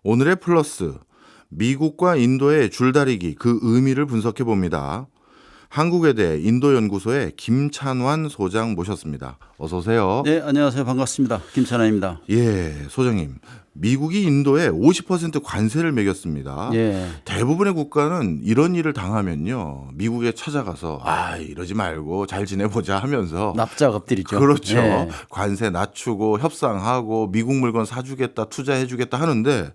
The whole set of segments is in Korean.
오늘의 플러스, 미국과 인도의 줄다리기 그 의미를 분석해 봅니다. 한국외대 인도연구소의 김찬환 소장 모셨습니다. 어서 오세요. 네, 안녕하세요. 반갑습니다. 김찬환입니다. 예, 소장님. 미국이 인도에 50% 관세를 매겼습니다. 예. 대부분의 국가는 이런 일을 당하면요, 미국에 찾아가서 이러지 말고 잘 지내보자 하면서 납작 엎드리죠. 그렇죠. 예. 관세 낮추고 협상하고 미국 물건 사주겠다, 투자해주겠다 하는데,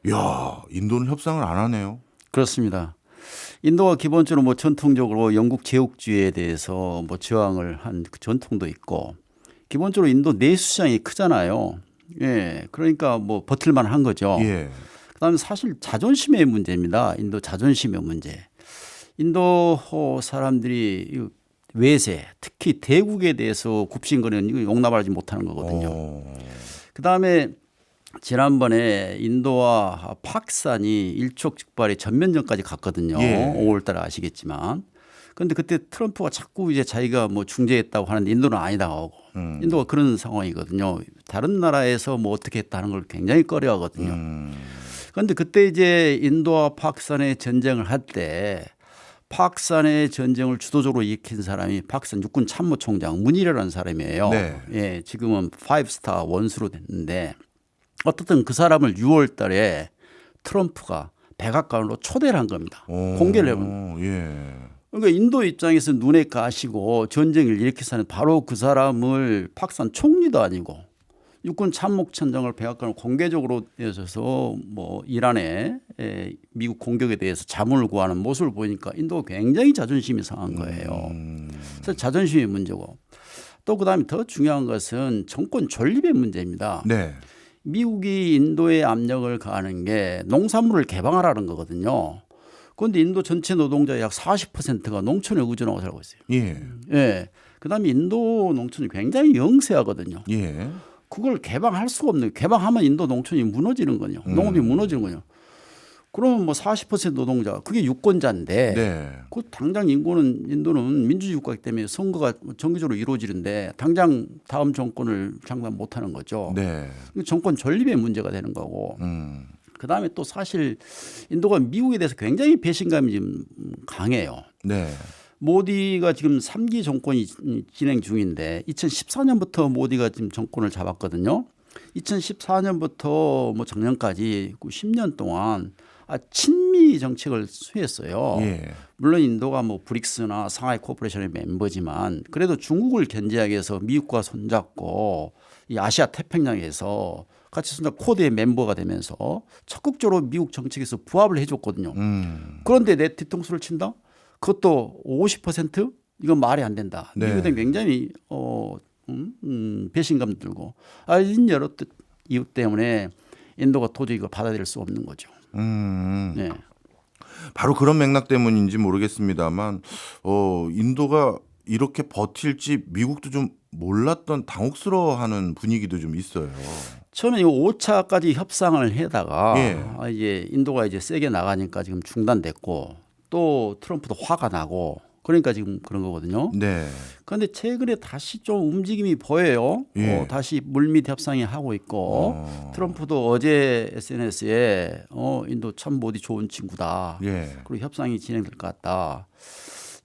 야, 인도는 협상을 안 하네요. 그렇습니다. 인도가 기본적으로 뭐 전통적으로 영국 제국주의에 대해서 뭐 저항을 한 그 전통도 있고, 기본적으로 인도 내수시장이 크잖아요. 예, 그러니까 뭐 버틸만 한 거죠. 예. 그다음에 사실 자존심의 문제입니다. 인도 자존심의 문제. 인도 사람들이 외세, 특히 대국에 대해서 굽신거리는 이거 용납하지 못하는 거거든요. 그다음에 지난번에 인도와 파키스탄이 일촉즉발의 전면전까지 갔거든요. 예. 5월 달에 아시겠지만. 그런데 그때 트럼프가 자꾸 이제 자기가 뭐 중재했다고 하는데 인도는 아니다 하고 인도가 그런 상황이거든요. 다른 나라에서 뭐 어떻게 했다는 걸 굉장히 꺼려하거든요. 그런데 그때 이제 인도와 파키스탄의 전쟁을 할 때 파키스탄의 전쟁을 주도적으로 일으킨 사람이 파키스탄 육군 참모총장 문일이라는 사람이에요. 네. 예, 지금은 5스타 원수로 됐는데 어떻든 그 사람을 6월 달에 트럼프가 백악관으로 초대를 한 겁니다. 공개를 해본. 예. 그러니까 인도 입장에서 눈에 가시고 전쟁을 일으키서는 바로 그 사람을 파키스탄 총리도 아니고 육군 참모총장을 백악관으로 공개적으로 내서서 뭐 이란의 미국 공격에 대해서 자문을 구하는 모습을 보니까 인도가 굉장히 자존심이 상한 거예요. 그래서 자존심이 문제고 또 그다음에 더 중요한 것은 정권 존립의 문제입니다. 네. 미국이 인도에 압력을 가하는 게 농산물을 개방하라는 거거든요. 그런데 인도 전체 노동자의 약 40%가 농촌에 의존하고 살고 있어요. 예. 예. 그다음에 인도 농촌이 굉장히 영세하거든요. 예. 그걸 개방할 수가 없는 거예요. 개방하면 인도 농촌이 무너지는 거죠. 농업이 무너지는 거죠. 그러면 뭐 40% 노동자 그게 유권자인데 네. 그 당장 인도는 민주주의 국가이기 때문에 선거가 정기적으로 이루어지는데 당장 다음 정권을 장담 못하는 거죠. 네. 정권 존립의 문제가 되는 거고 그다음에 또 사실 인도가 미국에 대해서 굉장히 배신감이 지금 강해요. 네. 모디가 지금 3기 정권이 진행 중인데 2014년부터 모디가 지금 정권을 잡았거든요. 2014년부터 뭐 작년까지 10년 동안 친미 정책을 수행했어요. 예. 물론 인도가 뭐 브릭스나 상하이 코퍼레이션의 멤버지만 그래도 중국을 견제하기 위해서 미국과 손잡고 이 아시아 태평양에서 같이 손잡고 코드의 멤버가 되면서 적극적으로 미국 정책에서 부합을 해줬거든요. 그런데 내 뒤통수를 친다? 그것도 50%? 이건 말이 안 된다. 네. 미국은 굉장히 배신감 들고 이런 여러 이유 때문에 인도가 도저히 이걸 받아들일 수 없는 거죠. 네. 바로 그런 맥락 때문인지 모르겠습니다만 인도가 이렇게 버틸지 미국도 좀 몰랐던 당혹스러워하는 분위기도 좀 있어요. 저는 이 5차까지 협상을 해다가 예. 이제 인도가 이제 세게 나가니까 지금 중단됐고 또 트럼프도 화가 나고 그러니까 지금 그런 거거든요. 네. 그런데 최근에 다시 좀 움직임이 보여요. 예. 다시 물밑 협상이 하고 있고 트럼프도 어제 SNS에 인도 참 모디 좋은 친구다. 예. 그리고 협상이 진행될 것 같다.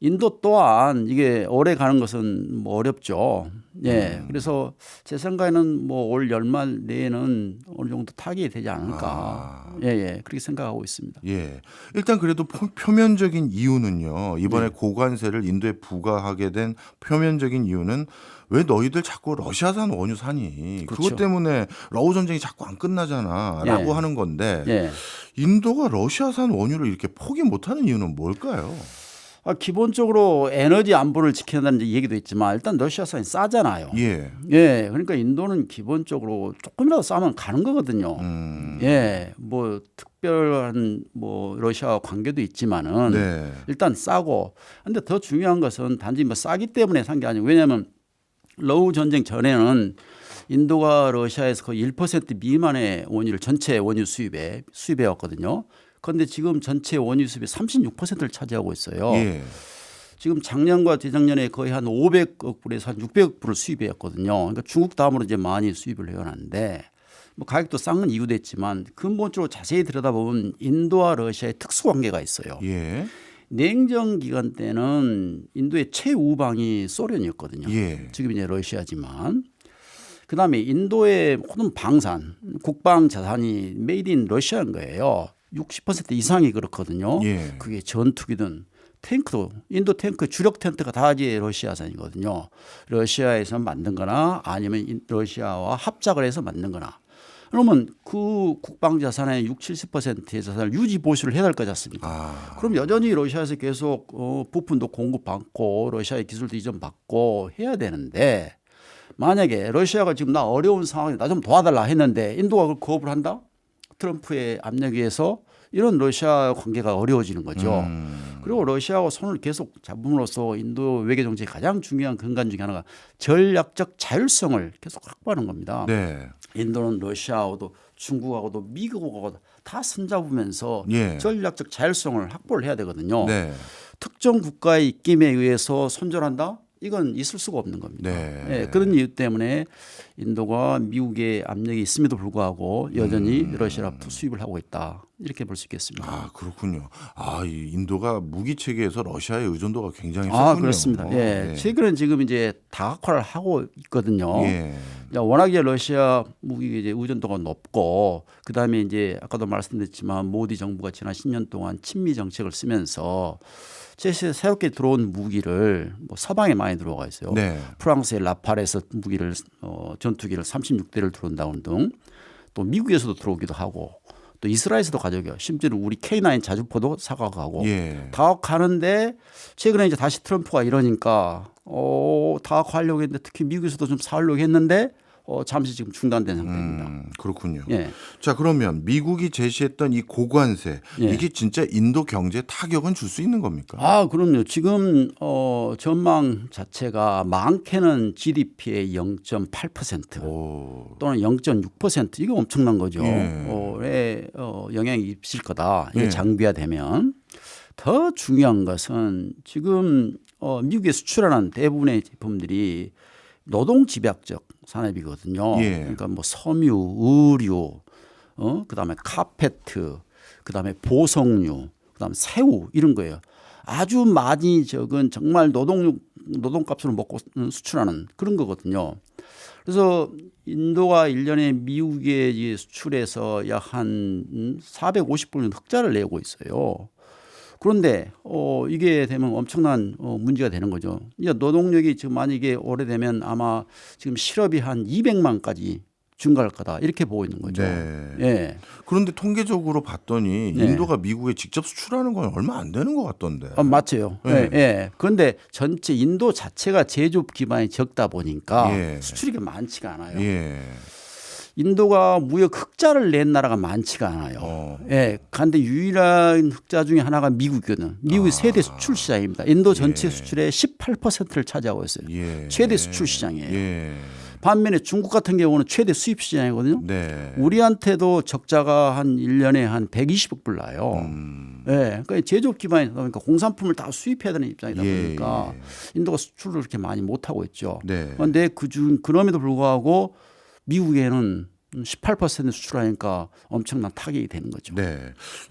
인도 또한 이게 오래 가는 것은 뭐 어렵죠. 예. 그래서 제 생각에는 뭐 올 연말 내에는 어느 정도 타결이 되지 않을까. 예. 그렇게 생각하고 있습니다. 예. 일단 그래도 표면적인 이유는요. 이번에 고관세를 인도에 부과하게 된 표면적인 이유는 왜 너희들 자꾸 러시아산 원유 사니? 그렇죠. 그것 때문에 러우 전쟁이 자꾸 안 끝나잖아라고 예. 하는 건데 예. 인도가 러시아산 원유를 이렇게 포기 못하는 이유는 뭘까요? 기본적으로 에너지 안보를 지켜야 한다는 얘기도 있지만 일단 러시아산이 싸잖아요. 예. 예, 그러니까 인도는 기본적으로 조금이라도 싸면 가는 거거든요. 예, 뭐 특별한 뭐 러시아와 관계도 있지만은 네. 일단 싸고. 근데 더 중요한 것은 단지 뭐 싸기 때문에 산 게 아니고 왜냐하면 러우 전쟁 전에는 인도가 러시아에서 거의 1% 미만의 원유를 전체 원유 수입해 왔거든요. 그런데 지금 전체 원유 수입의 36%를 차지하고 있어요. 예. 지금 작년과 재작년에 거의 한 500억 불에서 한 600억 불을 수입했거든요. 그러니까 중국 다음으로 이제 많이 수입을 해왔는데 뭐 가격도 싼 건 이유도 있지만 근본적으로 자세히 들여다보면 인도와 러시아의 특수 관계가 있어요. 예. 냉전 기간 때는 인도의 최우방이 소련이었거든요. 예. 지금 이제 러시아지만 그다음에 인도의 모든 방산, 국방 자산이 메이드 인 러시아인 거예요. 60% 이상이 그렇거든요. 예. 그게 전투기든 탱크도 인도 탱크 주력 탱크가 다 이제 러시아산이거든요. 러시아에서 만든 거나 아니면 러시아와 합작을 해서 만든 거나. 그러면 그 국방 자산의 60, 70%의 자산을 유지 보수를 해야 될 거지 않습니까? 그럼 여전히 러시아에서 계속 부품도 공급받고 러시아의 기술도 이전받고 해야 되는데 만약에 러시아가 지금 나 어려운 상황에 나 좀 도와달라 했는데 인도가 그걸 거부를 한다? 트럼프의 압력에 의해서 이런 러시아 관계가 어려워지는 거죠. 그리고 러시아와 손을 계속 잡음으로써 인도 외교 정책의 가장 중요한 근간 중에 하나가 전략적 자율성을 계속 확보하는 겁니다. 네. 인도는 러시아하고도 중국하고도 미국하고도 다 손잡으면서 예. 전략적 자율성을 확보를 해야 되거든요. 네. 특정 국가의 입김에 의해서 손절한다? 이건 있을 수가 없는 겁니다. 네. 예, 그런 이유 때문에 인도가 미국의 압력이 있음에도 불구하고 여전히 러시아로부터 수입을 하고 있다. 이렇게 볼 수 있겠습니다. 아, 그렇군요. 아, 이 인도가 무기 체계에서 러시아의 의존도가 굉장히 셌군요. 아, 그렇습니다. 예. 네. 최근에 지금 이제 다각화를 하고 있거든요. 예. 워낙에 러시아 무기 이제 의존도가 높고 그다음에 이제 아까도 말씀드렸지만 모디 정부가 지난 10년 동안 친미 정책을 쓰면서 새롭게 들어온 무기를 뭐 서방에 많이 들어가 있어요. 네. 프랑스의 라팔에서 무기를 전투기를 36대를 들어온다는 등 또 미국에서도 들어오기도 하고 또 이스라엘에서도 가져오고요. 심지어는 우리 K9 자주포도 사가고 예. 다각화하는데 최근에 이제 다시 트럼프가 이러니까 다각화하려고 했는데 특히 미국에서도 좀 사려고 했는데 잠시 지금 중단된 상태입니다. 그렇군요. 예. 자, 그러면 미국이 제시했던 이 고관세 예. 이게 진짜 인도 경제에 타격은 줄 수 있는 겁니까? 아, 그럼요. 지금 전망 자체가 많게는 GDP의 0.8% 오. 또는 0.6% 이게 엄청난 거죠. 예. 영향이 있을 거다. 이게 예. 장비화되면 더 중요한 것은 지금 미국에 수출하는 대부분의 제품들이 노동 집약적 산업이거든요. 예. 그러니까 뭐 섬유, 의류, 그다음에 카페트, 그다음에 보석류, 그다음에 새우 이런 거예요. 아주 많이 적은 정말 노동값으로 먹고 수출하는 그런 거거든요. 그래서 인도가 1년에 미국에 수출해서 약 한 450불 흑자를 내고 있어요. 그런데 이게 되면 엄청난 문제가 되는 거죠. 이제 노동력이 지금 만약에 오래되면 아마 지금 실업이 한 200만까지 증가할 거다 이렇게 보고 있는 거죠. 네. 예. 그런데 통계적으로 봤더니 네. 인도가 미국에 직접 수출하는 건 얼마 안 되는 것 같던데. 맞죠. 네. 예. 예. 그런데 전체 인도 자체가 제조업 기반이 적다 보니까 예. 수출이 많지가 않아요. 예. 인도가 무역 흑자를 낸 나라가 많지가 않아요. 예. 그런데 유일한 흑자 중에 하나가 미국이거든요. 미국이 세대 수출 시장입니다. 인도 전체 수출의 18%를 차지하고 있어요. 예. 최대 수출 시장이에요. 예. 반면에 중국 같은 경우는 최대 수입 시장이거든요. 네. 우리한테도 적자가 한 1년에 한 120억 불 나요. 예. 그러니까 제조업 기반이다 보니까 공산품을 다 수입해야 되는 입장이다 보니까 인도가 수출을 그렇게 많이 못하고 있죠. 네. 그런데 그럼에도 불구하고 미국에는 18% 수출하니까 엄청난 타격이 되는 거죠. 네.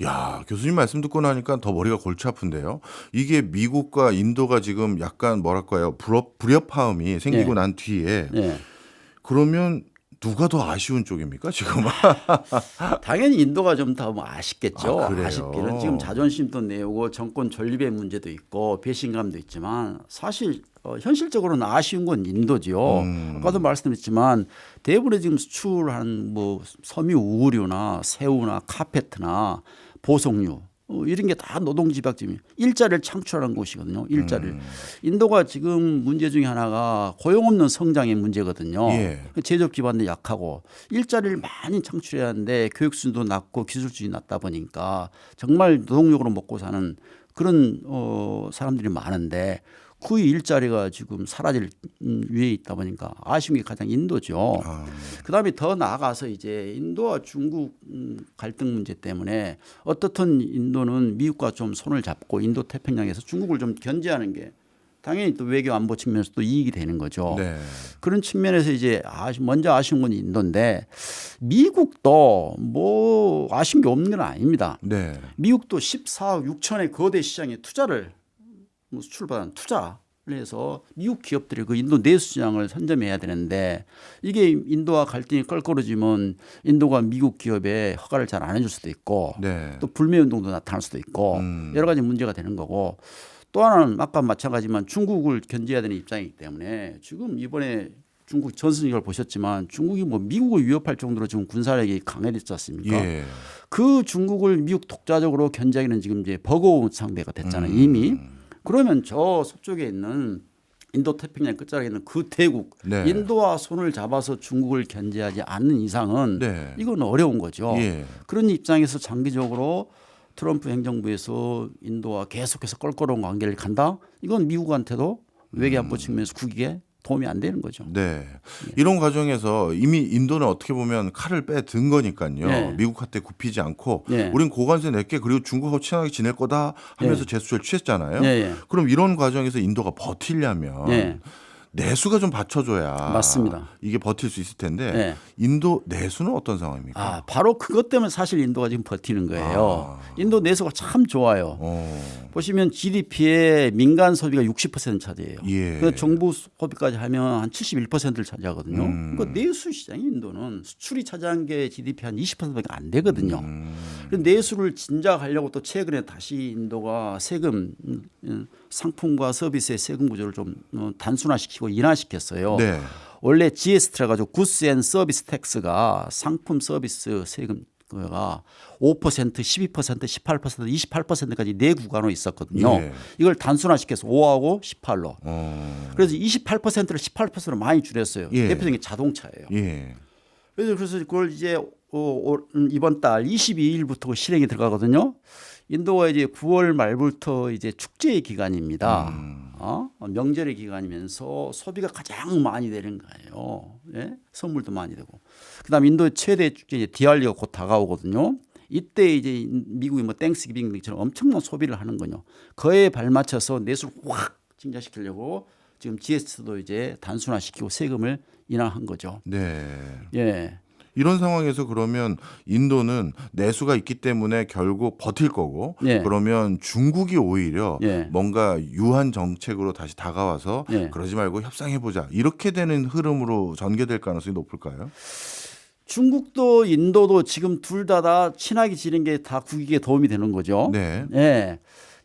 야, 교수님 말씀 듣고 나니까 더 머리가 골치 아픈데요. 이게 미국과 인도가 지금 약간 뭐랄까요? 불협화음이 생기고 예. 난 뒤에 예. 그러면 누가 더 아쉬운 쪽입니까, 지금? 당연히 인도가 좀 더 아쉽겠죠. 아, 그래요? 아쉽기는 지금 자존심도 내오고 정권 존립의 문제도 있고 배신감도 있지만 사실 현실적으로는 아쉬운 건 인도죠. 아까도 말씀드렸지만 대부분의 지금 수출하는 뭐 섬유 의류나 새우나 카페트나 보석류 이런 게 다 노동집약점이 일자리를 창출하는 곳이거든요. 일자리를. 인도가 지금 문제 중에 하나가 고용 없는 성장의 문제거든요. 예. 제조업 기반도 약하고 일자리를 많이 창출해야 하는데 교육 수준도 낮고 기술 수준이 낮다 보니까 정말 노동력으로 먹고 사는 그런 사람들이 많은데 그 일자리가 지금 사라질 위에 있다 보니까 아쉬운 게 가장 인도죠. 그다음에 더 나아가서 이제 인도와 중국 갈등 문제 때문에 어떻든 인도는 미국과 좀 손을 잡고 인도 태평양에서 중국을 좀 견제하는 게 당연히 또 외교 안보 측면에서 또 이익이 되는 거죠. 네. 그런 측면에서 이제 먼저 아쉬운 건 인도인데 미국도 뭐 아쉬운 게 없는 건 아닙니다. 네. 미국도 14억 6천의 거대 시장에 투자를 수출받은 투자를 해서 미국 기업들이 그 인도 내수 시장을 선점해야 되는데 이게 인도와 갈등이 껄끄러지면 인도가 미국 기업에 허가를 잘 안 해줄 수도 있고 네. 또 불매 운동도 나타날 수도 있고 여러 가지 문제가 되는 거고 또 하나는 아까 마찬가지지만 중국을 견제해야 되는 입장이기 때문에 지금 이번에 중국 전승기를 보셨지만 중국이 뭐 미국을 위협할 정도로 지금 군사력이 강해졌지 않습니까? 예. 그 중국을 미국 독자적으로 견제하기는 지금 이제 버거운 상대가 됐잖아요. 이미. 그러면 저 서쪽에 있는 인도 태평양 끝자락에 있는 그 대국 네. 인도와 손을 잡아서 중국을 견제하지 않는 이상은 네. 이건 어려운 거죠. 예. 그런 입장에서 장기적으로 트럼프 행정부에서 인도와 계속해서 껄끄러운 관계를 간다? 이건 미국한테도 외교안보 측면에서 국익에 도움이 안 되는 거죠. 네. 이런 과정에서 이미 인도는 어떻게 보면 칼을 빼든 거니까요. 네. 미국한테 굽히지 않고 네. 우린 고관세 낼게 그리고 중국하고 친하게 지낼 거다 하면서 제스처를 취했잖아요. 네. 그럼 이런 과정에서 인도가 버틸려면 네. 내수가 좀 받쳐줘야 맞습니다. 이게 버틸 수 있을 텐데 네. 인도 내수는 어떤 상황입니까? 바로 그것 때문에 사실 인도가 지금 버티는 거예요. 인도 내수가 참 좋아요. 보시면 GDP의 민간 소비가 60% 차지해요. 예. 그 정부 소비까지 하면 한 71%를 차지하거든요. 그러니까 내수 시장이 인도는 수출이 차지한 게 GDP 한 20%밖에 안 되거든요. 내수를 진작하려고 또 최근에 다시 인도가 세금 상품과 서비스의 세금 구조를 좀 단순화시키고 인하시켰어요. 네. 원래 GST라 가지고 Goods and Service Tax가 상품 서비스 세금가 5%, 12%, 18%, 28%까지 네 구간으로 있었거든요. 네. 이걸 단순화시켜서 5하고 18로. 그래서 28%를 18%로 많이 줄였어요. 예. 대표적인 게 자동차예요. 예. 그래서 그걸 이제 이번 달 22일부터 실행이 들어가거든요. 인도가 이제 9월 말부터 이제 축제의 기간입니다. 명절의 기간이면서 소비가 가장 많이 되는 거예요. 예? 선물도 많이 되고. 그다음에 인도의 최대 축제 디알리가 곧 다가오거든요. 이때 이제 미국이 뭐 땡스기빙처럼 엄청난 소비를 하는 거요. 그에 발맞춰서 내수를 확 증가시키려고 지금 GST도 이제 단순화시키고 세금을 인하한 거죠. 네. 예. 이런 상황에서 그러면 인도는 내수가 있기 때문에 결국 버틸 거고 예. 그러면 중국이 오히려 예. 뭔가 유한 정책으로 다시 다가와서 예. 그러지 말고 협상해보자 이렇게 되는 흐름으로 전개될 가능성이 높을까요? 중국도 인도도 지금 둘 다 친하게 지낸 게 다 국익에 도움이 되는 거죠. 네. 예.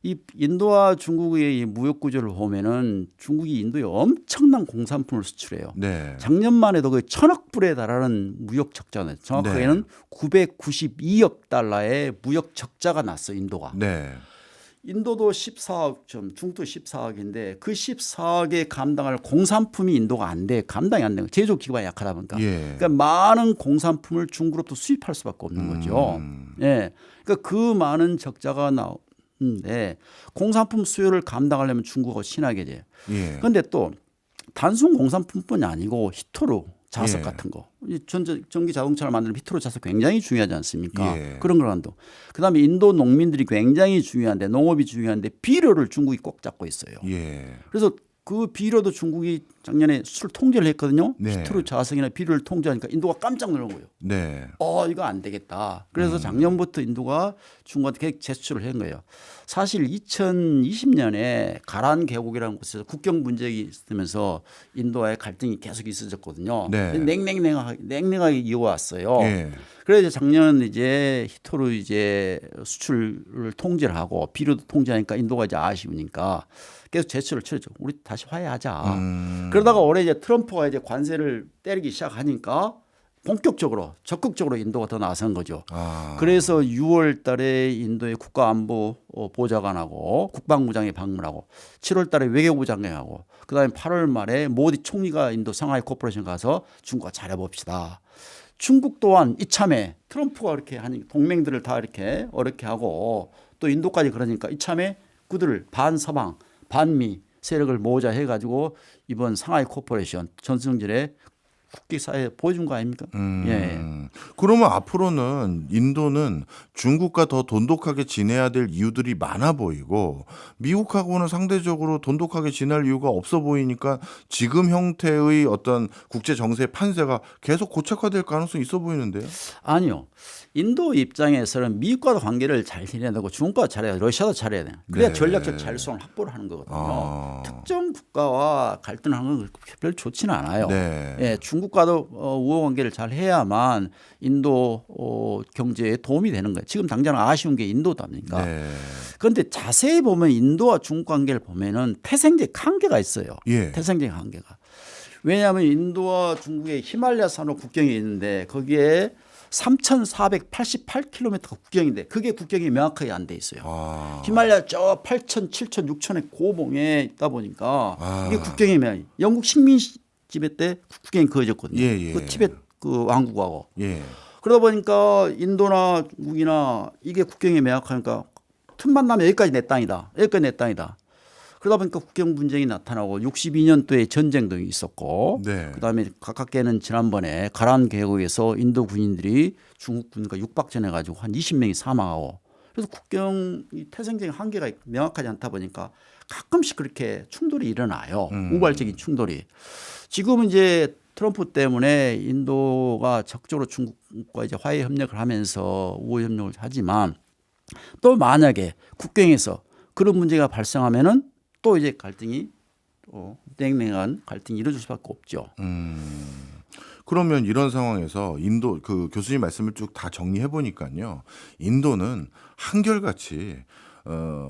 이 인도와 중국의 이 무역 구조를 보면은 중국이 인도에 엄청난 공산품을 수출해요. 네. 작년만 해도 거의 1,000억 불에 달하는 무역 적자네. 정확하게는 992억 달러의 무역 적자가 났어 인도가. 네. 인도도 14억, 중국도 14억인데 그 14억에 감당할 공산품이 인도가 안 돼. 감당이 안 돼. 제조업 기반이 약하다 보니까. 예. 그러니까 많은 공산품을 중국으로부터 수입할 수밖에 없는 거죠. 예. 그러니까 그 많은 적자가 나오는데 공산품 수요를 감당하려면 중국하고 친하게 돼요. 예. 그런데 또 단순 공산품뿐이 아니고 히토르 자석 예. 같은 거. 전기 자동차를 만드는 히토르 자석 굉장히 중요하지 않습니까? 예. 그런 거랑도. 그다음에 인도 농민들이 굉장히 중요한데 농업이 중요한데 비료를 중국이 꼭 잡고 있어요. 예. 그래서 그 비료도 중국이 작년에 수출 통제를 했거든요. 네. 히토르 자석이나 비료를 통제하니까 인도가 깜짝 놀란 거예요. 네. 이거 안 되겠다. 그래서 작년부터 인도가 중국한테 제스처를 한 거예요. 사실 2020년에 가란 계곡이라는 곳에서 국경 문제가 있으면서 인도와의 갈등이 계속 있어졌거든요. 네. 냉랭하게 이어왔어요. 예. 그래서 작년 이제 히토르 이제 수출을 통제를 하고 비료도 통제하니까 인도가 이제 아쉬우니까 계속 제스처를 취했죠. 우리 다시 화해하자. 그러다가 올해 이제 트럼프가 이제 관세를 때리기 시작하니까 본격적으로 적극적으로 인도가 더 나선 거죠. 그래서 6월 달에 인도의 국가안보 보좌관하고 국방부장이 방문하고 7월 달에 외교부 장관하고 그다음에 8월 말에 모디 총리가 인도 상하이 코퍼레이션 가서 중국과 잘해봅시다. 중국 또한 이참에 트럼프가 이렇게 하니 동맹들을 다 이렇게 어렵게 하고 또 인도까지 그러니까 이참에 그들을 반서방 반미 세력을 모으자 해가지고 이번 상하이 코퍼레이션 전승절에 국제 사회에 보여준 거 아닙니까? 예. 그러면 앞으로는 인도는 중국과 더 돈독하게 지내야 될 이유들이 많아 보이고 미국하고는 상대적으로 돈독하게 지낼 이유가 없어 보이니까 지금 형태의 어떤 국제 정세 판세가 계속 고착화될 가능성이 있어 보이는데요. 아니요. 인도 입장에서는 미국과도 관계를 잘 지내야 되고 중국과 잘해야 되고 러시아도 잘해야 돼요. 그래야 네. 전략적 자율성을 확보를 하는 거거든요. 아. 특정 국가와 갈등하는 건 별 좋지는 않아요. 네. 예, 중국과도 우호 관계를 잘 해야만 인도 경제에 도움이 되는 거예요. 지금 당장 아쉬운 게 인도답니까? 네. 그런데 자세히 보면 인도와 중국 관계를 보면은 태생적 한계가 있어요. 예. 태생적 한계가. 왜냐하면 인도와 중국의 히말라야 산업 국경이 있는데 거기에 3,488km 국경인데 그게 국경이 명확하게 안 돼 있어요. 아. 히말라야 저 8,000, 7,000, 6,000의 고봉에 있다 보니까 아. 이게 국경이 명확해. 영국 식민 지배 때 국경이 그어졌거든요. 예, 예. 그 티벳 그 왕국하고. 예. 그러다 보니까 인도나 중국이나 이게 국경이 명확하니까 틈만 나면 여기까지 내 땅이다. 여기까지 내 땅이다. 그러다 보니까 국경 분쟁이 나타나고 62년도에 전쟁도 있었고 네. 그다음에 가깝게는 지난번에 가란 계곡에서 인도 군인들이 중국 군과 육박전해 가지고 한 20명이 사망하고 그래서 국경 태생적인 한계가 명확하지 않다 보니까 가끔씩 그렇게 충돌이 일어나요. 우발적인 충돌이. 지금은 이제 트럼프 때문에 인도가 적극적으로 중국과 이제 화해 협력을 하면서 우호 협력을 하지만 또 만약에 국경에서 그런 문제가 발생하면은 또 이제 갈등이 냉랭한 갈등이 이루어질 수밖에 없죠. 그러면 이런 상황에서 인도 그 교수님 말씀을 쭉 다 정리해 보니까요. 인도는 한결같이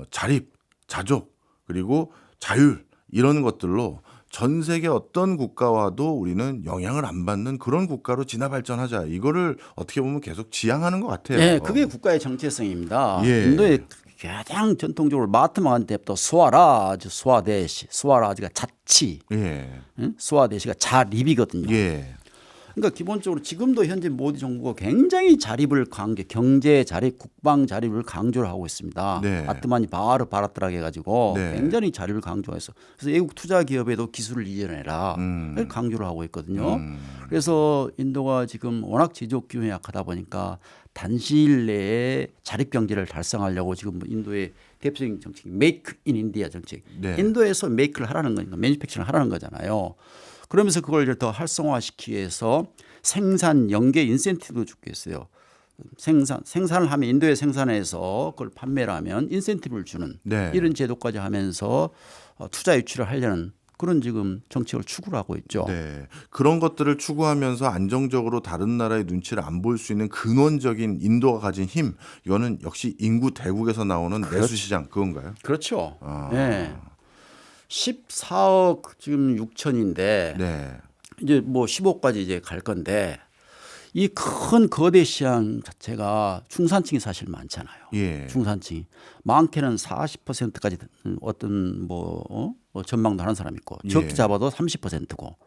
자립, 자족 그리고 자율 이런 것들로 전 세계 어떤 국가와도 우리는 영향을 안 받는 그런 국가로 진화 발전하자. 이거를 어떻게 보면 계속 지향하는 것 같아요. 네, 그게 국가의 정체성입니다. 예. 인도의 가장 전통적으로 마하트마 간디부터 스와라지, 스와라지가 자치, 예. 응? 스와데시가 자립이거든요. 예. 그러니까 기본적으로 지금도 현재 모디 정부가 굉장히 자립을 경제 자립, 국방 자립을 강조를 하고 있습니다. 네. 아트마니 바르 바라트라게 해가지고 네. 굉장히 자립을 강조해서 그래서 외국 투자 기업에도 기술을 이전해라 를 강조를 하고 있거든요. 그래서 인도가 지금 워낙 지적 기후에 약하다 보니까 단시일 내에 자립 경제를 달성하려고 지금 인도의 대표적인 정책이 메이크 인 인디아 정책. 네. 인도에서 메이크를 하라는 거니까 매니팩처링을 하라는 거잖아요. 그러면서 그걸 더 활성화시키기 위해서 생산 연계 인센티브도 주고 있어요. 생산을 하면 인도에 생산해서 그걸 판매를 하면 인센티브를 주는 네. 이런 제도까지 하면서 투자 유치를 하려는 그런 지금 정책을 추구를 하고 있죠. 네. 그런 것들을 추구하면서 안정적으로 다른 나라의 눈치를 안 볼 수 있는 근원적인 인도가 가진 힘 이거는 역시 인구 대국에서 나오는 내수 시장 그건가요? 그렇죠. 아. 네. 14억 지금 6천인데 네. 이제 뭐 15억까지 이제 갈 건데 이 큰 거대 시장 자체가 중산층이 사실 많잖아요. 예. 중산층이 많게는 40%까지 어떤 뭐 전망도 하는 사람이 있고 적게 예. 잡아도 30%고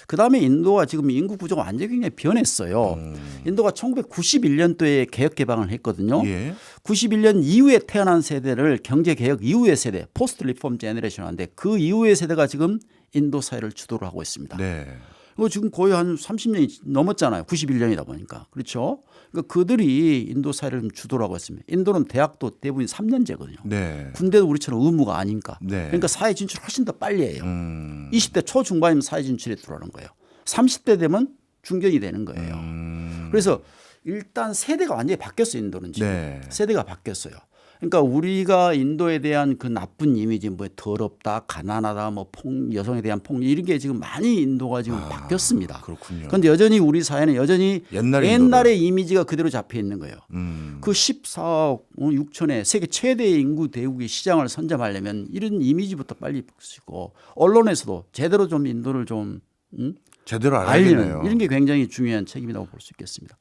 그다음에 인도가 지금 인구 구조가 완전히 굉장히 변했어요. 인도가 1991년도에 개혁 개방을 했거든요. 예. 91년 이후에 태어난 세대를 경제 개혁 이후의 세대, 포스트 리폼 제너레이션 하는데 그 이후의 세대가 지금 인도 사회를 주도를 하고 있습니다. 네. 그거 지금 거의 한 30년이 넘었잖아요. 91년이다 보니까. 그렇죠. 그러니까 그들이 인도 사회를 좀 주도를 하고 있습니다. 인도는 대학도 대부분 3년제거든요. 네. 군대도 우리처럼 의무가 아닌가. 네. 그러니까 사회 진출 훨씬 더 빨리 해요. 20대 초중반이면 사회 진출에 들어가는 거예요. 30대 되면 중견이 되는 거예요. 그래서 일단 세대가 완전히 바뀌었어요. 인도는 지금. 네. 세대가 바뀌었어요. 그러니까 우리가 인도에 대한 그 나쁜 이미지 뭐 더럽다, 가난하다, 뭐 여성에 대한 폭력 이런 게 지금 많이 인도가 지금 바뀌었습니다. 그렇군요. 그런데 여전히 우리 사회는 여전히 옛날의 이미지가 그대로 잡혀 있는 거예요. 그 14억 6천의 세계 최대 인구 대국의 시장을 선점하려면 이런 이미지부터 빨리 바꾸시고 언론에서도 제대로 좀 인도를 좀 제대로 알아야겠네요. 이런 게 굉장히 중요한 책임이라고 볼 수 있겠습니다.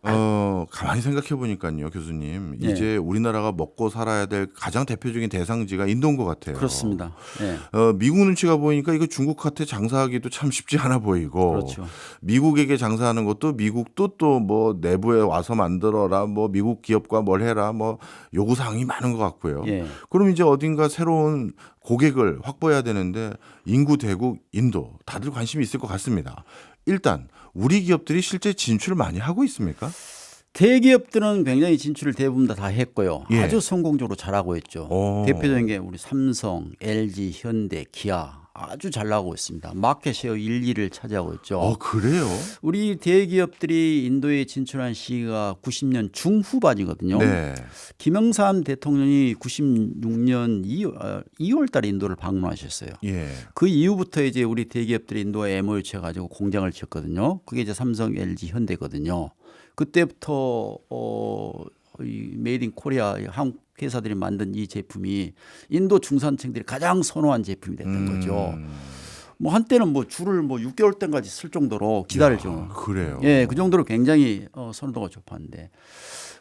가만히 생각해 보니까요, 교수님. 네. 이제 우리나라가 먹고 살아야 될 가장 대표적인 대상지가 인도인 것 같아요. 그렇습니다. 네. 미국 눈치가 보이니까 이거 중국한테 장사하기도 참 쉽지 않아 보이고 그렇죠. 미국에게 장사하는 것도 미국도 또 뭐 내부에 와서 만들어라 뭐 미국 기업과 뭘 해라 뭐 요구사항이 많은 것 같고요. 예. 그럼 이제 어딘가 새로운 고객을 확보해야 되는데 인구 대국 인도 다들 관심이 있을 것 같습니다. 일단 우리 기업들이 실제 진출을 많이 하고 있습니까? 대기업들은 굉장히 진출을 대부분 다 했고요. 예. 아주 성공적으로 잘하고 있죠. 오. 대표적인 게 우리 삼성, LG, 현대, 기아 아주 잘 나가고 있습니다. 마켓 셰어 1, 2를 차지하고 있죠. 그래요? 우리 대기업들이 인도에 진출한 시기가 90년 중후반이거든요. 네. 김영삼 대통령이 96년 2월 달에 인도를 방문하셨어요. 예. 그 이후부터 이제 우리 대기업들이 인도에 MOU 쳐가지고 공장을 지었거든요. 그게 이제 삼성, LG, 현대거든요. 그때부터 이 메이드 인 코리아 한국 회사들이 만든 이 제품이 인도 중산층들이 가장 선호한 제품이 됐던 거죠. 뭐 한때는 뭐 줄을 뭐 6개월 때까지 쓸 정도로 기다릴 정도. 그래요. 예, 그 정도로 굉장히 선호도가 높았는데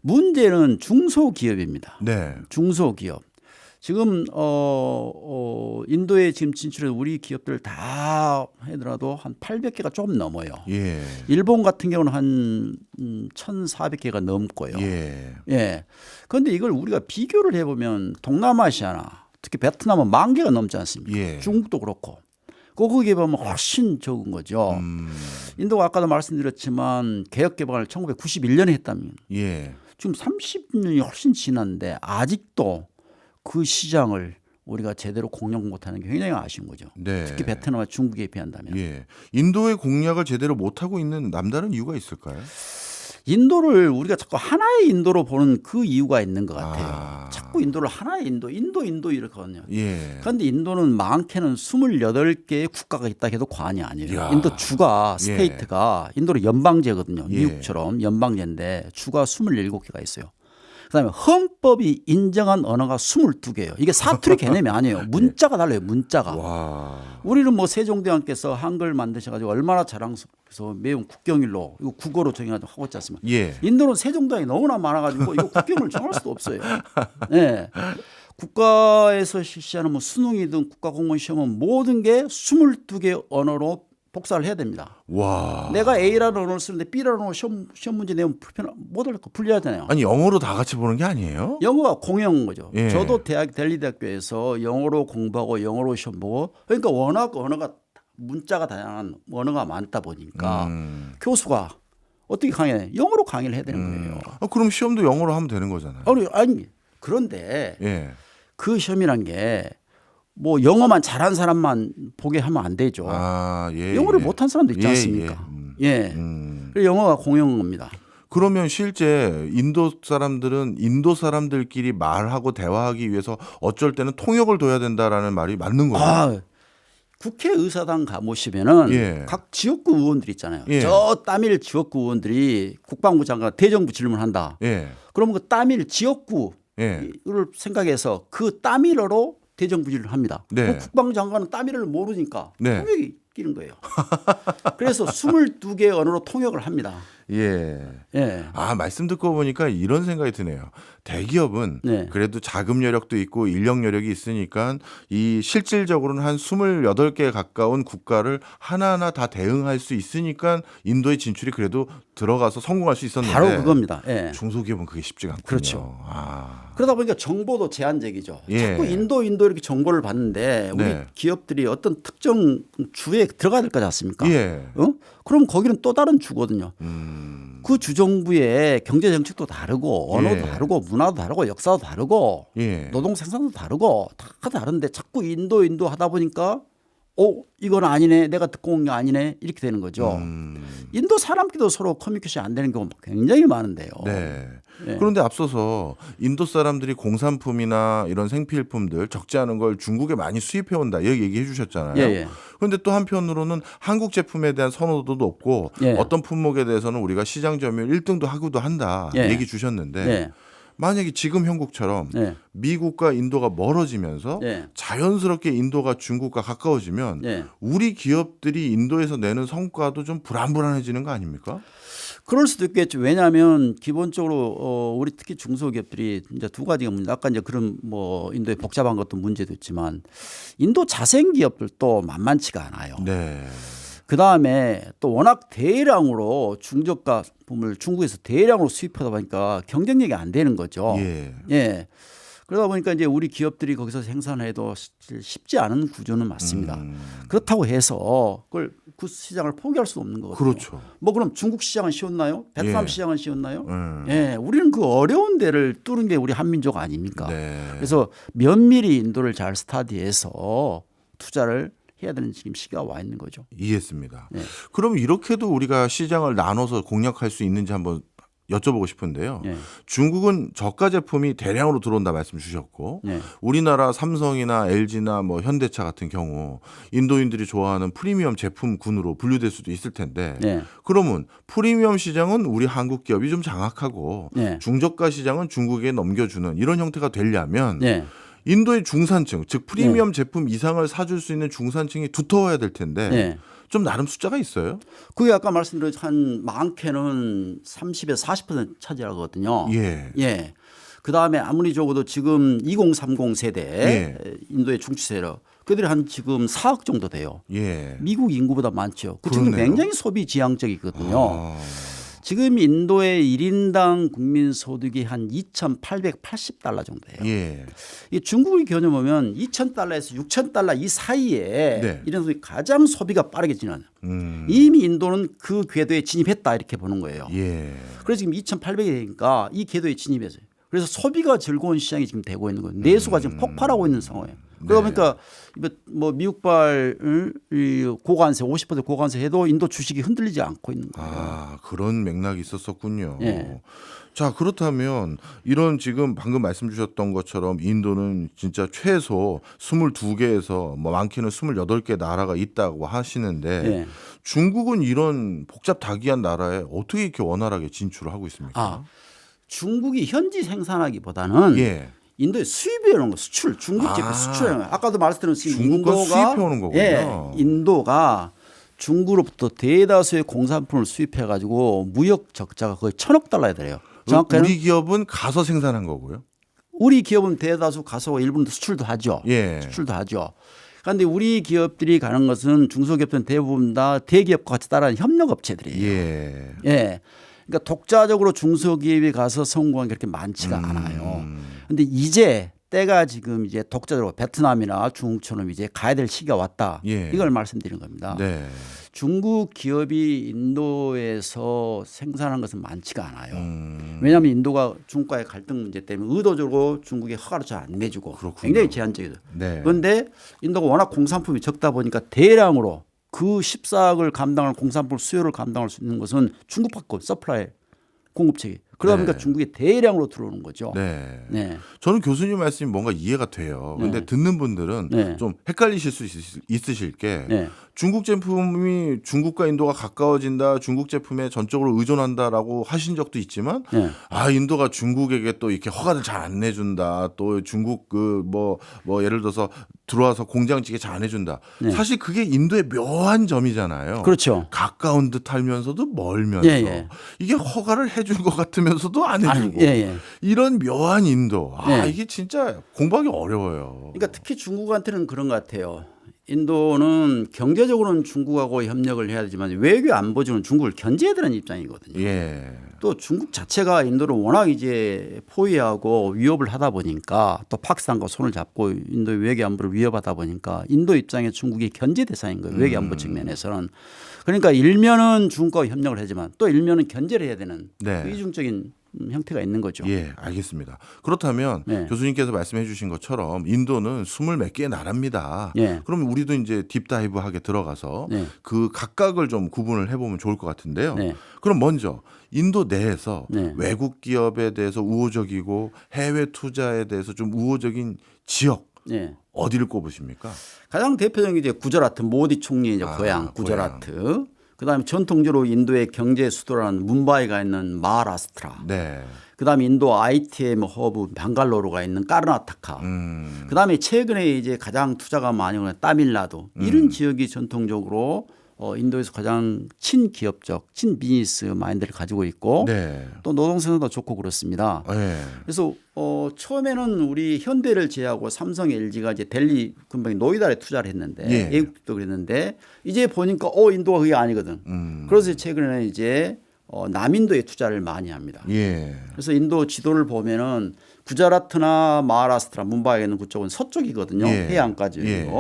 문제는 중소기업입니다. 네. 중소기업. 지금 인도에 지금 진출해 우리 기업들 다 하더라도 한 800개가 좀 넘어요. 예. 일본 같은 경우는 한 1,400개가 넘고요. 예. 예. 그런데 이걸 우리가 비교를 해보면 동남아시아나 특히 베트남은 10,000개가 넘지 않습니까? 예. 중국도 그렇고. 거기에 보면 훨씬 적은 거죠. 인도가 아까도 말씀드렸지만 개혁 개방을 1991년에 했다면 예. 지금 30년이 훨씬 지났는데 아직도 그 시장을 우리가 제대로 공략 못하는 게 굉장히 아쉬운 거죠. 네. 특히 베트남과 중국에 비한다면. 예. 인도의 공략을 제대로 못하고 있는 남다른 이유가 있을까요? 인도를 우리가 자꾸 하나의 인도로 보는 그 이유가 있는 것 같아요. 아. 자꾸 인도를 하나의 인도 이렇거든요. 예. 그런데 인도는 많게는 28개의 국가가 있다 해도 과언이 아니에요. 이야. 인도 주가 예. 스테이트가 인도는 연방제거든요. 예. 미국처럼 연방제인데 주가 27개가 있어요. 그다음에 헌법이 인정한 언어가 22개예요. 이게 사투리 개념이 아니에요. 문자가 달라요. 문자가. 와. 우리는 뭐 세종대왕께서 한글 만드셔가지고 얼마나 자랑스러워서 매운 국경일로 이거 국어로 정해가지고 하고 있지 않습니까? 예. 인도는 세종대왕이 너무나 많아가지고 이거 국경을 정할 수도 없어요. 네. 국가에서 실시하는 뭐 수능이든 국가공무원 시험은 모든 게 22개 언어로 복사를 해야 됩니다. 와. 내가 A라는 언어를 쓰는데 B라는 언어 시험 문제 내면 못 할 거 불리하잖아요. 아니 영어로 다 같이 보는 게 아니에요? 영어가 공용인 거죠. 예. 저도 델리대학교에서 영어로 공부하고 영어로 시험 보고 그러니까 워낙 언어가 문자가 다양한 언어가 많다 보니까 교수가 어떻게 강의해? 영어로 강의를 해야 되는 거예요. 그럼 시험도 영어로 하면 되는 거잖아요. 아니 그런데 예. 그 시험이란 게 뭐 영어만 잘한 사람만 보게 하면 안 되죠. 아, 예. 영어를 예. 못한 사람도 있지 예, 않습니까? 예. 예. 그래서 영어가 공용인 겁니다. 그러면 실제 인도 사람들은 인도 사람들끼리 말하고 대화하기 위해서 어쩔 때는 통역을 둬야 된다라는 말이 맞는 거예요. 아, 국회의사당 가보시면은 예. 각 지역구 의원들 있잖아요. 예. 저 따밀 지역구 의원들이 국방부 장관 대정부 질문한다. 예. 그러면 그 따밀 지역구를 예. 생각해서 그 따밀어로 대정부 질문을 합니다. 네. 그 국방장관은 따밀을 모르니까 네. 통역이 끼는 거예요. 그래서 22개 언어로 통역을 합니다. 예. 예. 아, 말씀 듣고 보니까 이런 생각이 드네요. 대기업은 네. 그래도 자금 여력도 있고 인력 여력이 있으니까 이 실질적으로는 한 28개 가까운 국가를 하나하나 다 대응할 수 있으니까 인도의 진출이 그래도 들어가서 성공할 수 있었는데 바로 그겁니다. 예. 중소기업은 그게 쉽지가 않군요. 그렇죠. 아. 그러다 보니까 정보도 제한적이죠. 예. 자꾸 인도 이렇게 정보를 받는데 우리 네. 기업들이 어떤 특정 주에 들어가야 될 거지 않습니까? 예. 그럼 거기는 또 다른 주거든요. 그 주정부의 경제 정책도 다르고 언어도 예. 다르고 문화도 다르고 역사도 다르고 예. 노동 생산도 다르고 다 다른데 자꾸 인도 하다 보니까 이건 아니네, 내가 듣고 온 게 아니네 이렇게 되는 거죠. 인도 사람끼리도 서로 커뮤니케이션이 안 되는 경우가 굉장히 많은데요. 네. 예. 그런데 앞서서 인도 사람들이 공산품이나 이런 생필품들 적지 않은 걸 중국에 많이 수입해 온다 여기 얘기해 주셨잖아요. 예, 예. 그런데 또 한편으로는 한국 제품에 대한 선호도도 높고 예. 어떤 품목에 대해서는 우리가 시장 점유율 1등도 하기도 한다 예. 얘기 주셨는데 예. 만약에 지금 형국처럼 예. 미국과 인도가 멀어지면서 예. 자연스럽게 인도가 중국과 가까워지면 예. 우리 기업들이 인도에서 내는 성과도 좀 불안불안해지는 거 아닙니까? 그럴 수도 있겠죠. 왜냐하면 기본적으로 우리 특히 중소기업들이 이제 두 가지가 문제. 아까 이제 그런 뭐 인도의 복잡한 것도 문제도 있지만 인도 자생 기업들도 만만치가 않아요. 네. 그 다음에 또 워낙 대량으로 중저가 품을 중국에서 대량으로 수입하다 보니까 경쟁력이 안 되는 거죠. 예. 예. 그러다 보니까 이제 우리 기업들이 거기서 생산해도 쉽지 않은 구조는 맞습니다. 그렇다고 해서 그걸 그 시장을 포기할 수 없는 거거든요. 그렇죠. 뭐 그럼 중국 시장은 쉬웠나요? 베트남 예. 시장은 쉬웠나요? 예, 우리는 그 어려운 데를 뚫은 게 우리 한민족 아닙니까? 네. 그래서 면밀히 인도를 잘 스타디해서 투자를 해야 되는 지금 시기가 와 있는 거죠. 이해했습니다. 네. 그럼 이렇게도 우리가 시장을 나눠서 공략할 수 있는지 한번 여쭤보고 싶은데요. 네. 중국은 저가 제품이 대량으로 들어온다 말씀 주셨고 네. 우리나라 삼성이나 LG나 뭐 현대차 같은 경우 인도인들이 좋아하는 프리미엄 제품군으로 분류될 수도 있을 텐데 네. 그러면 프리미엄 시장은 우리 한국 기업이 좀 장악하고 네. 중저가 시장은 중국에 넘겨주는 이런 형태가 되려면 네. 인도의 중산층, 즉 프리미엄 제품 이상을 사줄 수 있는 중산층이 두터워야 될 텐데 네. 좀 나름 숫자가 있어요? 그게 아까 말씀드린 한 많게는 30에서 40% 차지하거든요. 예. 예. 그 다음에 아무리 적어도 지금 2030 세대 예. 인도의 중추세력 그들이 한 지금 4억 정도 돼요. 예. 미국 인구보다 많죠. 그 중에 그렇네요. 굉장히 소비 지향적이거든요. 아, 지금 인도의 1인당 국민 소득이 한 2,880달러 정도예요. 예. 이 중국의 개념 보면 2,000달러에서 6,000달러 이 사이에 네. 이런 소비 가장 소비가 빠르게 진화해요. 이미 인도는 그 궤도에 진입했다 이렇게 보는 거예요. 예. 그래서 지금 2,800이 되니까 이 궤도에 진입했어요. 그래서 소비가 즐거운 시장이 지금 되고 있는 거예요. 내수가 지금 폭발하고 있는 상황이에요. 그러다 네. 보니까 뭐 미국발 고관세 50% 고관세 해도 인도 주식이 흔들리지 않고 있는 거예요. 아, 그런 맥락이 있었었군요. 예. 자, 그렇다면 이런 지금 방금 말씀 주셨던 것처럼 인도는 진짜 최소 22개에서 뭐 많게는 28개 나라가 있다고 하시는데 예. 중국은 이런 복잡다기한 나라에 어떻게 이렇게 원활하게 진출을 하고 있습니까? 아, 중국이 현지 생산하기보다는 예. 인도에 수입해 오는 거 수출 중국 제품 수출하는 거. 아까도 말씀드린 지금 중국과 인도가 수입해 오는 거군요. 예, 인도가 중국으로부터 대다수의 공산품을 수입해 가지고 무역 적자가 거의 1,000억 달러에 달해요. 정확하게 우리 기업은 가서 생산한 거고요. 우리 기업은 대다수 가서 일본 수출도 하죠. 예. 수출도 하죠. 그런데 우리 기업들이 가는 것은 중소기업들은 대부분 다 대기업과 같이 따라하는 협력업체들이에요. 예. 예. 그러니까 독자적으로 중소기업이 가서 성공한 게 그렇게 많지가 않아요. 그런데 이제 때가 지금 이제 독자적으로 베트남이나 중국처럼 이제 가야 될 시기가 왔다. 예. 이걸 말씀드리는 겁니다. 네. 중국 기업이 인도에서 생산한 것은 많지가 않아요. 왜냐하면 인도가 중국과의 갈등 문제 때문에 의도적으로 중국에 허가를 잘 안 내주고 그렇군요. 굉장히 제한적이죠. 네. 그런데 인도가 워낙 공산품이 적다 보니까 대량으로 그 14억을 감당할 공산품 수요를 감당할 수 있는 것은 중국밖에 없어요. 서플라이 공급책이. 그러다 보니까 네. 중국에 대량으로 들어오는 거죠. 네. 네. 저는 교수님 말씀이 뭔가 이해가 돼요. 근데 네. 듣는 분들은 네. 좀 헷갈리실 수 있으실 게 네. 중국 제품이 중국과 인도가 가까워진다, 중국 제품에 전적으로 의존한다라고 하신 적도 있지만 네. 아, 인도가 중국에게 또 이렇게 허가를 잘 안 내준다. 또 중국 그 뭐 예를 들어서 들어와서 공장 짓게 잘 안 해준다. 네. 사실 그게 인도의 묘한 점이잖아요. 그렇죠. 가까운 듯 하면서도 멀면서 예, 예. 이게 허가를 해준 것 같으면서도 안 해주고 예, 예. 이런 묘한 인도. 아, 네. 이게 진짜 공부하기 어려워요. 그러니까 특히 중국한테는 그런 것 같아요. 인도는 경제적으로는 중국하고 협력을 해야 되지만 외교 안보적으로는 중국을 견제해야 되는 입장이거든요. 예. 또 중국 자체가 인도를 워낙 이제 포위하고 위협을 하다 보니까 또 파키스탄과 손을 잡고 인도의 외교 안보를 위협하다 보니까 인도 입장에 중국이 견제 대상인 거예요. 외교 안보 측면에서는. 그러니까 일면은 중국과 협력을 하지만 또 일면은 견제를 해야 되는 네. 그 이중적인 형태가 있는 거죠. 예, 알겠습니다. 그렇다면 네. 교수님께서 말씀해 주신 것처럼 인도는 20몇 개의 나라입니다. 예. 그럼 우리도 이제 딥다이브하게 들어가서 네. 그 각각을 좀 구분을 해보면 좋을 것 같은데요. 네. 그럼 먼저 인도 내에서 네. 외국 기업에 대해서 우호적이고 해외 투자에 대해서 좀 우호적인 지역 네. 어디를 꼽으십니까? 가장 대표적인 게 이제 구저라트 모디 총리 이제 아, 고향 구저라트. 그다음에 전통적으로 인도의 경제 수도라는 문바이가 있는 마하라스트라. 네. 그다음에 인도 ITM 허브 방갈로루가 있는 까르나타카. 그다음에 최근에 이제 가장 투자가 많이 오는 타밀나두. 이런 지역이 전통적으로 인도에서 가장 친기업적, 친비즈니스 마인드를 가지고 있고 네. 또 노동생산도 좋고 그렇습니다. 네. 그래서 처음에는 우리 현대를 제외하고 삼성, LG가 이제 델리 근방에 노이다에 투자를 했는데 예. 외국도 그랬는데 이제 보니까 인도가 그게 아니거든. 그래서 최근에는 이제 남인도에 투자를 많이 합니다. 예. 그래서 인도 지도를 보면은 구자라트나 마하라스트라, 문바이에 있는 그쪽은 서쪽이거든요. 예. 해안까지요. 예.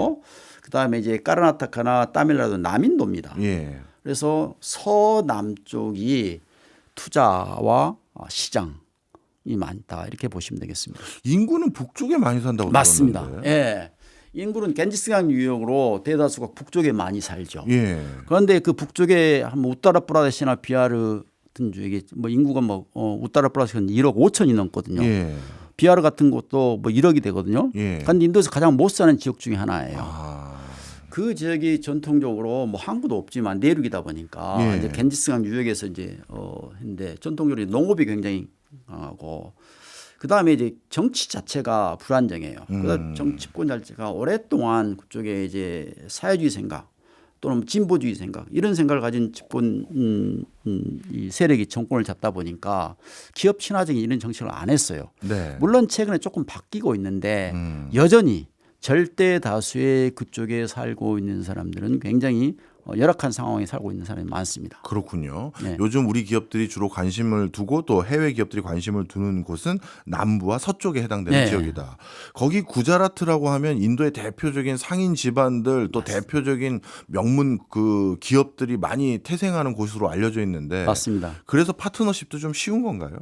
그다음에 이제 까르나타카나 타밀나도 남인도입니다. 예. 그래서 서남쪽이 투자와 시장이 많다 이렇게 보시면 되겠습니다. 인구는 북쪽에 많이 산다고 맞습니다. 들었는데. 예. 인구는 겐지스강 유역으로 대다수가 북쪽에 많이 살죠. 예. 그런데 그 북쪽에 한 우타라프라데시나 비하르 같은 지역이 뭐 인구가 우타라프라데시는 1억 5천이 넘거든요. 예. 비하르 같은 곳도 뭐 1억이 되거든요. 예. 그런데 인도에서 가장 못 사는 지역 중에 하나예요. 아. 그 지역이 전통적으로 뭐 항구도 없지만 내륙이다 보니까 예. 이제 겐지스강 유역에서 이제 했는데 전통적으로 농업이 굉장히 강하고 그다음에 이제 정치 자체가 불안정해요. 그다음 정치권 자체가 오랫동안 그쪽에 이제 사회주의 생각 또는 진보주의 생각 이런 생각을 가진 집권 이 세력이 정권을 잡다 보니까 기업 친화적인 이런 정책을 안 했어요. 네. 물론 최근에 조금 바뀌고 있는데 여전히 절대 다수의 그쪽에 살고 있는 사람들은 굉장히 열악한 상황에 살고 있는 사람이 많습니다. 그렇군요. 네. 요즘 우리 기업들이 주로 관심을 두고 또 해외 기업들이 관심을 두는 곳은 남부와 서쪽에 해당되는 네. 지역이다. 거기 구자라트라고 하면 인도의 대표적인 상인 집안들 또 대표적인 명문 그 기업들이 많이 태생하는 곳으로 알려져 있는데 맞습니다. 그래서 파트너십도 좀 쉬운 건가요?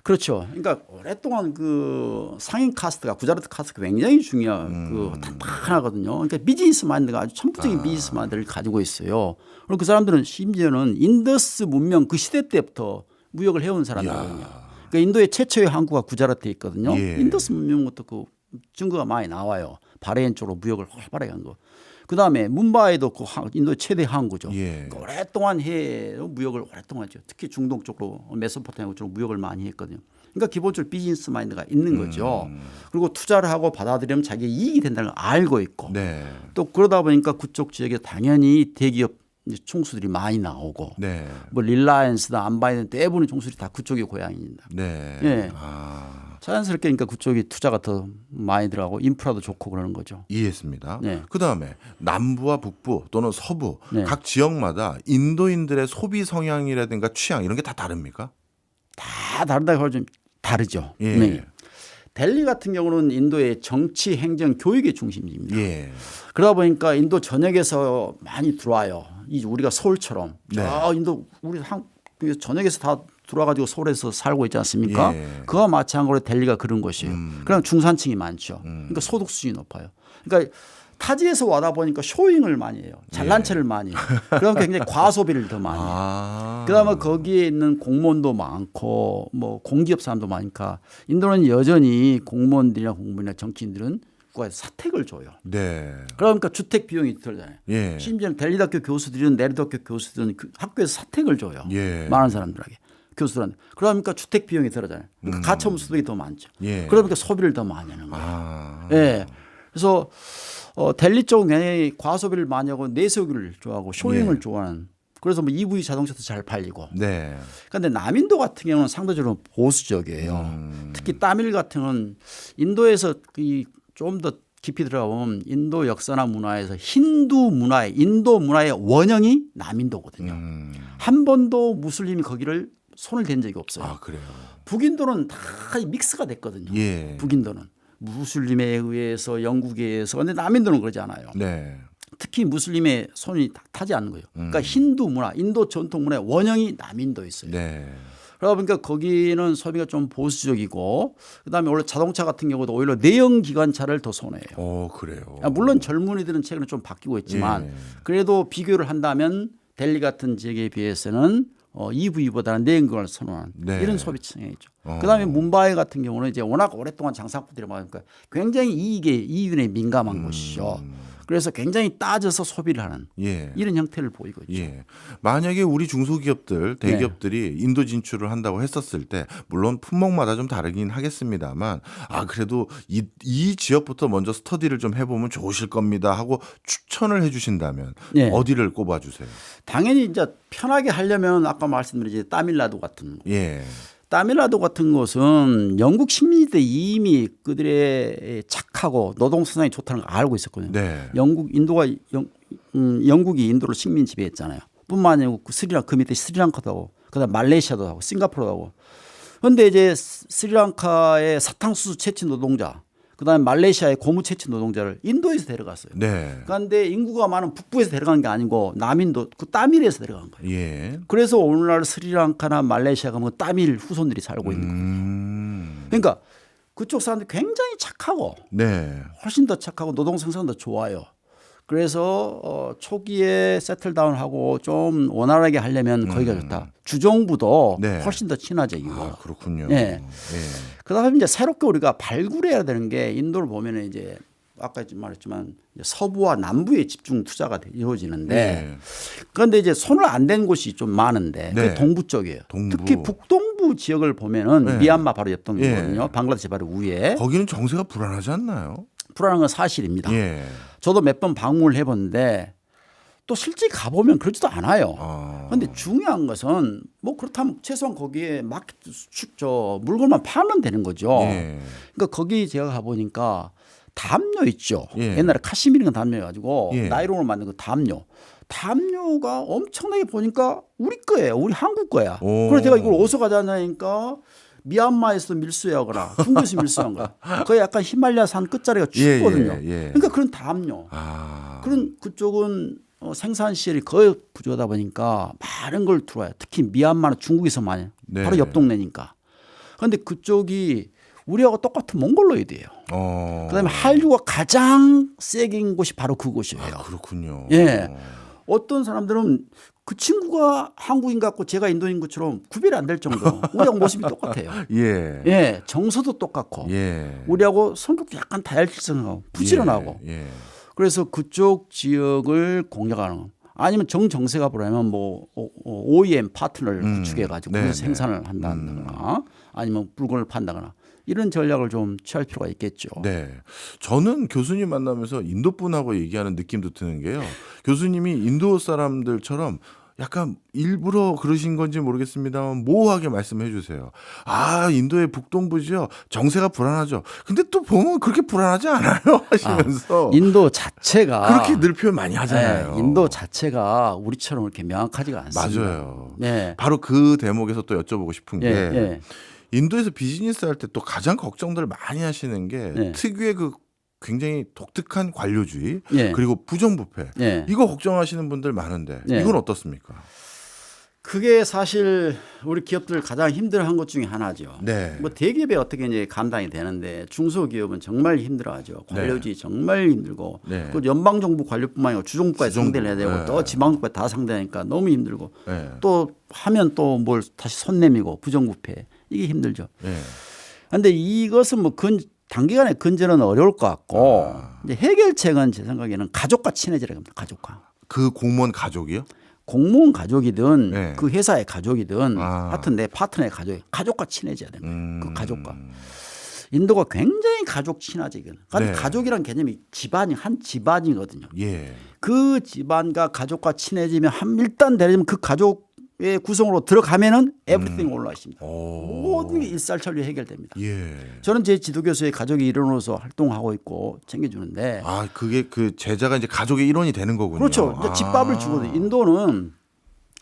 그렇죠. 그러니까 오랫동안 그 상인 카스트가 구자라트 카스트가 굉장히 중요한 그 탄탄하거든요. 그러니까 비즈니스 마인드가 아주 천부적인 비즈니스 마인드를 가지고 있어요. 그리고 그 사람들은 심지어는 인더스 문명 그 시대 때부터 무역을 해온 사람들이거든요. 그러니까 인도의 최초의 항구가 구자라트에 있거든요. 예. 인더스 문명부터 그 증거가 많이 나와요. 바레인 쪽으로 무역을 활발하게 한 거. 그다음에 문바이도 그 인도의 최대 항구죠. 예. 그러니까 오랫동안 무역을 오랫동안 했죠. 특히 중동 쪽으로 메소포타미아 쪽으로 무역을 많이 했거든요. 그러니까 기본적으로 비즈니스 마인드가 있는 거죠. 그리고 투자를 하고 받아들이면 자기 이익이 된다는 걸 알고 있고 네. 또 그러다 보니까 그쪽 지역에 당연히 대기업 총수들이 많이 나오고 네. 뭐 릴라이언스나 안바이든 대부분의 총수들이 다 그쪽의 고향입니다. 네. 예. 아, 자연스럽게 그러니까 그쪽이 투자가 더 많이 들어가고 인프라도 좋고 그러는 거죠. 이해했습니다. 네. 그다음에 남부와 북부 또는 서부 네. 각 지역마다 인도인들의 소비 성향이라든가 취향 이런 게 다 다릅니까? 다 다르다고 하면 좀 다르죠. 예. 네. 델리 같은 경우는 인도의 정치, 행정, 교육의 중심지입니다. 예. 그러다 보니까 인도 전역에서 많이 들어와요. 우리가 서울처럼. 네. 인도 우리 전역에서 다 들어와가지고 서울에서 살고 있지 않습니까? 예. 그와 마찬가지로 델리가 그런 곳이에요. 그럼 중산층이 많죠. 그러니까 소득 수준이 높아요. 그러니까 타지에서 와다 보니까 쇼잉을 많이 해요. 잘난 체를 많이 해요. 그러면 굉장히 과소비를 더 많이 해요. 아. 그다음에 거기에 있는 공무원도 많고 뭐 공기업 사람도 많으니까 인도는 여전히 공무원들이나 정치인들은 국가에서 사택을 줘요. 네. 그러니까 주택 비용이 들잖아요. 예. 심지어 델리대학교 교수들은 내리대학교 교수들은 학교에서 사택을 줘요. 예. 많은 사람들에게 교수들한테. 그러니까 주택 비용이 들어잖아요. 그러니까 가처분 소득이 더 많죠. 예. 그러니까 소비를 더 많이 하는 거예요. 아. 예. 그래서 델리 쪽은 굉장히 과소비를 많이 하고 내세우기를 좋아하고 쇼잉을 예. 좋아하는. 그래서 뭐 EV 자동차도 잘 팔리고. 네. 그런데 남인도 같은 경우는 상대적으로 보수적이에요. 특히 따밀 같은 경우는 인도에서 좀 더 깊이 들어가보면 인도 역사나 문화에서 힌두 문화의 인도 문화의 원형이 남인도거든요. 한 번도 무슬림이 거기를 손을 댄 적이 없어요. 아, 그래요. 북인도는 다 믹스가 됐거든요. 예. 북인도는 무슬림에 의해서 영국에 의해서 그런데 남인도는 그러지 않아요. 네. 특히 무슬림의 손이 타지 않는 거예요. 그러니까 힌두 문화, 인도 전통 문화의 원형이 남인도에 있어요. 네. 그러다 보니까 거기는 소비가 좀 보수적이고 그다음에 원래 자동차 같은 경우도 오히려 내연 기관차를 더 선호해요. 그래요. 물론 젊은이들은 최근에 좀 바뀌고 있지만 예. 그래도 비교를 한다면 델리 같은 지역에 비해서는 EV보다는 내연 기관을 선호하는 네. 이런 소비층이죠. 그다음에 문바이 같은 경우는 이제 워낙 오랫동안 장사꾼들이 많으니까 굉장히 이윤에 민감한 곳이죠. 그래서 굉장히 따져서 소비를 하는 예. 이런 형태를 보이고 있죠. 예. 만약에 우리 중소기업들, 대기업들이 인도 진출을 한다고 했었을 때 물론 품목마다 좀 다르긴 하겠습니다만 그래도 이 지역부터 먼저 스터디를 좀 해보면 좋으실 겁니다 하고 추천을 해주신다면 네. 어디를 꼽아주세요? 당연히 이제 편하게 하려면 아까 말씀드린 따밀나두 같은 거. 예. 따밀나두 같은 곳은 영국 식민지 때 이미 그들의 착하고 노동 생산이 좋다는 걸 알고 있었거든요. 네. 영국이 인도를 식민 지배했잖아요. 뿐만 아니고 그 그 밑에 스리랑카도 그다음 말레이시아도 하고 싱가포르도 하고. 그런데 이제 스리랑카의 사탕수수 채취 노동자, 그다음에 말레이시아의 고무 채취 노동자를 인도에서 데려갔어요. 네. 그런데 인구가 많은 북부에서 데려간 게 아니고 남인도 그 따밀에서 데려간 거예요. 예. 그래서 오늘날 스리랑카나 말레이시아가 뭐 따밀 후손들이 살고 있는 거예요. 그러니까 그쪽 사람들이 굉장히 착하고 네. 훨씬 더 착하고 노동 생산도 좋아요. 그래서 초기에 세틀다운하고 좀 원활하게 하려면 거기가 좋다. 주정부도 네. 훨씬 더 친화적이고. 아, 그렇군요. 예. 예. 그다음에 이제 새롭게 우리가 발굴해야 되는 게 인도를 보면은 이제 아까 말했지만 서부와 남부에 집중 투자가 이루어지는데 네. 그런데 이제 손을 안 댄 곳이 좀 많은데 네. 그게 동부 쪽이에요. 동부. 특히 북동부 지역을 보면은 네. 미얀마 바로 옆 동이거든요. 예. 방글라데시 바로 위에. 거기는 정세가 불안하지 않나요? 불안한 건 사실입니다. 예. 저도 몇 번 방문을 해봤는데 또 실제 가보면 그렇지도 않아요. 그런데 중요한 것은 뭐 그렇다면 최소한 거기에 마켓 물건만 팔면 되는 거죠. 예. 그러니까 거기 제가 가보니까 담요 있죠. 예. 옛날에 카시미르가 담요해가지고 예. 나이론을 만든 그 담요. 담요가 엄청나게 보니까 우리 거예요. 우리 한국 거야. 오. 그래서 제가 이걸 어디서 가져왔냐니까 미얀마에서 밀수하거나 중국에서 밀수한 거야. 거의 약간 히말라야 산 끝자리가 춥거든요. 예, 예, 예. 그러니까 그런 담요. 아. 그런 그쪽은 생산 시설이 거의 부족하다 보니까 많은 걸 들어와요. 특히 미얀마는 중국에서 많이. 네. 바로 옆 동네니까. 그런데 그쪽이 우리하고 똑같은 몽골로이드예요. 그다음에 한류가 가장 세긴 곳이 바로 그곳이에요. 아, 그렇군요. 예. 어떤 사람들은 그 친구가 한국인 같고 제가 인도인 것처럼 구별이 안 될 정도. 우리하고 모습이 똑같아요. 예. 예, 정서도 똑같고 예. 우리하고 성격도 약간 다혈질성하고 부지런하고. 예. 예. 그래서 그쪽 지역을 공략하는 거. 아니면 정세가 보려면 뭐 OEM 파트너를 구축해 가지고 네, 거기서 네. 생산을 한다거나 아니면 물건을 판다거나 이런 전략을 좀 취할 필요가 있겠죠. 네. 저는 교수님 만나면서 인도 분하고 얘기하는 느낌도 드는 게요. 교수님이 인도 사람들처럼 약간 일부러 그러신 건지 모르겠습니다만 모호하게 말씀해 주세요. 아, 인도의 북동부지요. 정세가 불안하죠. 근데 또 보면 그렇게 불안하지 않아요 하시면서 인도 자체가 그렇게 늘 표현 많이 하잖아요. 네, 인도 자체가 우리처럼 그렇게 명확하지가 않습니다. 맞아요. 네. 바로 그 대목에서 또 여쭤보고 싶은 게 예, 예. 인도에서 비즈니스 할 때 또 가장 걱정들을 많이 하시는 게 네. 특유의 그 굉장히 독특한 관료주의 예. 그리고 부정부패 예. 이거 걱정하시는 분들 많은데 예. 이건 어떻습니까? 그게 사실 우리 기업들 가장 힘들어한 것 중에 하나죠. 네. 뭐 대기업에 어떻게 이제 감당이 되는데 중소기업은 정말 힘들어하죠. 관료주의 정말 힘들고 네. 그 연방 정부 관료뿐만 아니라 주정부까지 주정부. 상대를 해야 되고 네. 또 지방 정부까지 다 상대하니까 너무 힘들고 네. 또 하면 또 뭘 다시 손 내미고 부정부패 이게 힘들죠. 네. 그런데 이것은 뭐 단기간에 근절은 어려울 것 같고 이제 해결책은 제 생각에는 가족과 친해지라 합니다. 가족과. 그 공무원 가족이요? 공무원 가족이든 네. 그 회사의 가족이든 아. 하여튼 내 파트너의 가족과 친해져야 됩니다. 그 가족과. 인도가 굉장히 가족 친화적이거든요. 네. 가족이란 개념이 한 집안이거든요. 예. 그 집안과 가족과 친해지면 일단 되려면 그 가족의 구성으로 들어가면은 에브리띵 올라 있습니다. 모든 게 일살천리 해결됩니다. 예. 저는 제 지도교수의 가족의 일원으로서 활동하고 있고 챙겨주는데 아, 그게 그 제자가 이제 가족의 일원이 되는 거군요. 그렇죠. 이제 아. 집밥을 주거든요. 인도는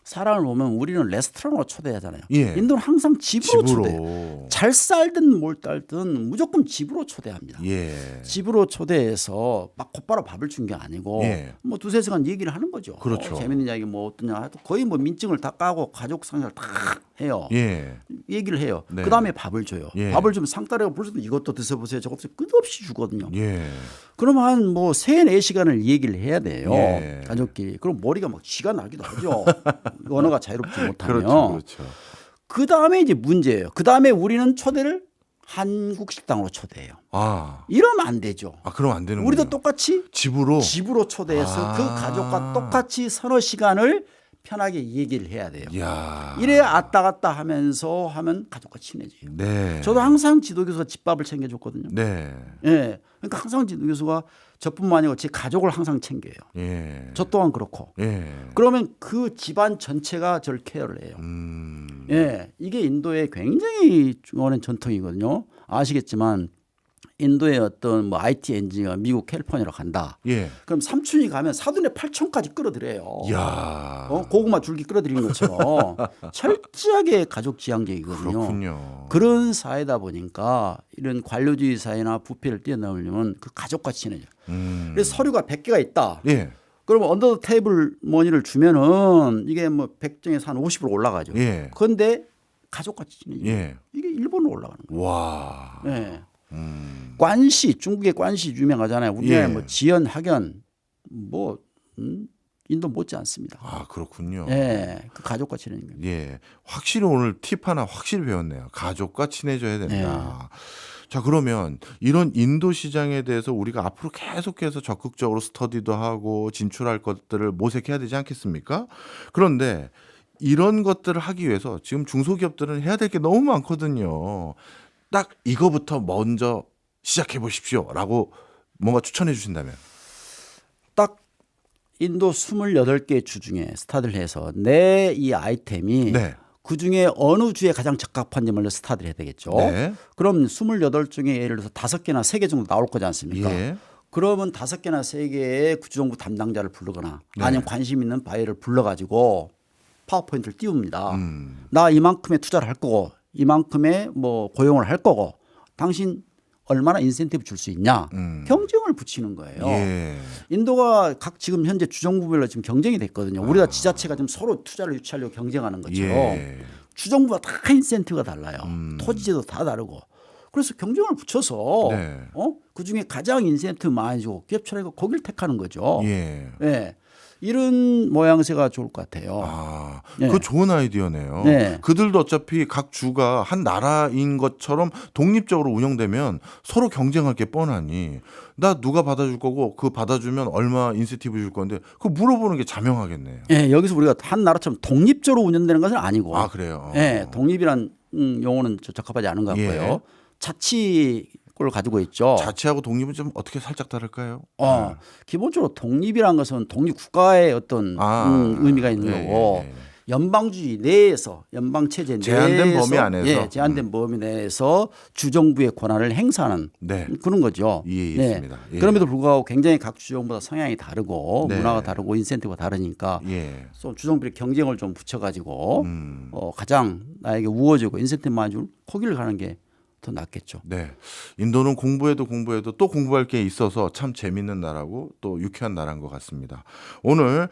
사람을 보면 우리는 레스토랑으로 초대하잖아요. 예. 인도는 항상 집으로 초대해요. 집으로. 잘 살든 뭘 딸든 무조건 집으로 초대합니다. 예. 집으로 초대해서 막 곧바로 밥을 준 게 아니고 예. 뭐 두세 시간 얘기를 하는 거죠. 그렇죠. 재밌는 이야기 뭐 어떠냐 하여튼 거의 뭐 민증을 다 까고 가족 상사를 다 해요. 예. 얘기를 해요. 네. 그다음에 밥을 줘요. 예. 밥을 주면 상따라가 벌써 이것도 드셔보세요. 저것도 끝없이 주거든요. 예. 그럼 한 뭐 3-4시간을 얘기를 해야 돼요. 예. 가족끼리. 그럼 머리가 막 쥐가 나기도 하죠. 언어가 자유롭지 못하면. 그렇죠. 그렇죠. 그다음에 이제 문제예요. 그다음에 우리는 초대를 한국 식당으로 초대해요. 아. 이러면 안 되죠. 아, 그럼 안 되는 우리도 똑같이 집으로. 집으로 초대해서 아. 그 가족과 똑같이 서너 시간을 편하게 얘기를 해야 돼요. 이야. 이래야 왔다 갔다 하면서 하면 가족과 친해져요. 네. 저도 항상 지도교수가 집밥을 챙겨줬거든요. 네. 예. 그러니까 항상 지도교수가 저뿐만 아니고 제 가족을 항상 챙겨요. 예. 저 또한 그렇고. 예. 그러면 그 집안 전체가 저를 케어를 해요. 예. 이게 인도의 굉장히 중요한 전통이거든요. 아시겠지만 인도의 어떤 뭐 IT 엔지니어가 미국 캘리포니아로 간다. 예. 그럼 삼촌이 가면 사돈의 8촌까지 끌어들여요. 야. 고구마 줄기 끌어들이는 것처럼 철저하게 가족 지향적이거든요. 그렇군요. 그런 사회다 보니까 이런 관료주의 사회나 부패를 뛰어넘으려면 그 가족과 친해져. 그래서 서류가 100개가 있다. 예. 그러면 언더 테이블 머니를 주면은 이게 뭐 100점에서 한 50으로 올라가죠. 예. 그런데 가족과 친해져. 예. 이게 일본으로 올라가는 거예요. 와. 네. 관시 중국의 관시 유명하잖아요. 우리나라 예. 뭐 지연 학연 뭐 인도 못지 않습니다. 아, 그렇군요. 예, 그 가족과 친해지는 거예요. 예. 확실히 오늘 팁 하나 확실히 배웠네요. 가족과 친해져야 된다. 자, 그러면 이런 인도 시장에 대해서 우리가 앞으로 계속해서 적극적으로 스터디도 하고 진출할 것들을 모색해야 되지 않겠습니까? 그런데 이런 것들을 하기 위해서 지금 중소기업들은 해야 될 게 너무 많거든요. 딱 이거부터 먼저 시작해 보십시오라고 뭔가 추천해 주신다면. 딱 인도 28개 주 중에 스타트를 해서 내 이 아이템이 네. 그 중에 어느 주에 가장 적합한지 먼저 스타트를 해야 되겠죠. 네. 그럼 28 중에 예를 들어서 5개나 3개 정도 나올 거지 않습니까? 예. 그러면 5개나 3개의 구조정부 담당자를 부르거나 아니면 관심 있는 바이어를 불러가지고 파워포인트를 띄웁니다. 나 이만큼의 투자를 할 거고 이만큼의 뭐 고용을 할 거고 당신 얼마나 인센티브 줄 수 있냐 경쟁을 붙이는 거예요. 예. 인도가 각 지금 현재 주정부별로 지금 경쟁이 됐거든요. 우리가 지자체가 지금 서로 투자를 유치하려고 경쟁하는 것처럼 예. 주정부가 다 인센티브가 달라요. 토지제도 다 다르고. 그래서 경쟁을 붙여서 네. 그 중에 가장 인센티브 많이 주고 기업 차례가 거기를 택하는 거죠. 예. 네. 이런 모양새가 좋을 것 같아요. 아, 네. 그 좋은 아이디어네요. 네. 그들도 어차피 각 주가 한 나라인 것처럼 독립적으로 운영되면 서로 경쟁할 게 뻔하니 나 누가 받아줄 거고 그 받아주면 얼마 인센티브 줄 건데 그거 물어보는 게 자명하겠네요. 네, 여기서 우리가 한 나라처럼 독립적으로 운영되는 것은 아니고. 아, 그래요? 네, 독립이란 용어는 적합하지 않은 것 같고요. 예. 자치권을 가지고 있죠. 자치하고 독립은 좀 어떻게 살짝 다를까요? 기본적으로 독립이란 것은 독립 국가의 어떤 의미가 있는 예, 거고 예, 예. 연방주의 내에서 연방 체제 제한된 내에서 범위 안에서. 예, 제한된 범위 내에서 주정부의 권한을 행사하는 네. 그런 거죠. 이해했습니다. 예. 그럼에도 불구하고 굉장히 각 주정부가 성향이 다르고 네. 문화가 다르고 인센티브가 다르니까 예. 좀 주정부의 경쟁을 좀 붙여가지고 가장 나에게 우호적이고 인센티브 많이 줄 거기를 가는 게 더 낫겠죠. 네. 인도는 공부해도 또 공부할 게 있어서 참 재밌는 나라고 또 유쾌한 나라인 것 같습니다. 오늘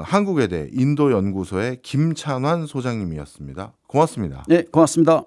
한국외대 인도연구소의 김찬환 소장님이었습니다. 고맙습니다. 네, 고맙습니다.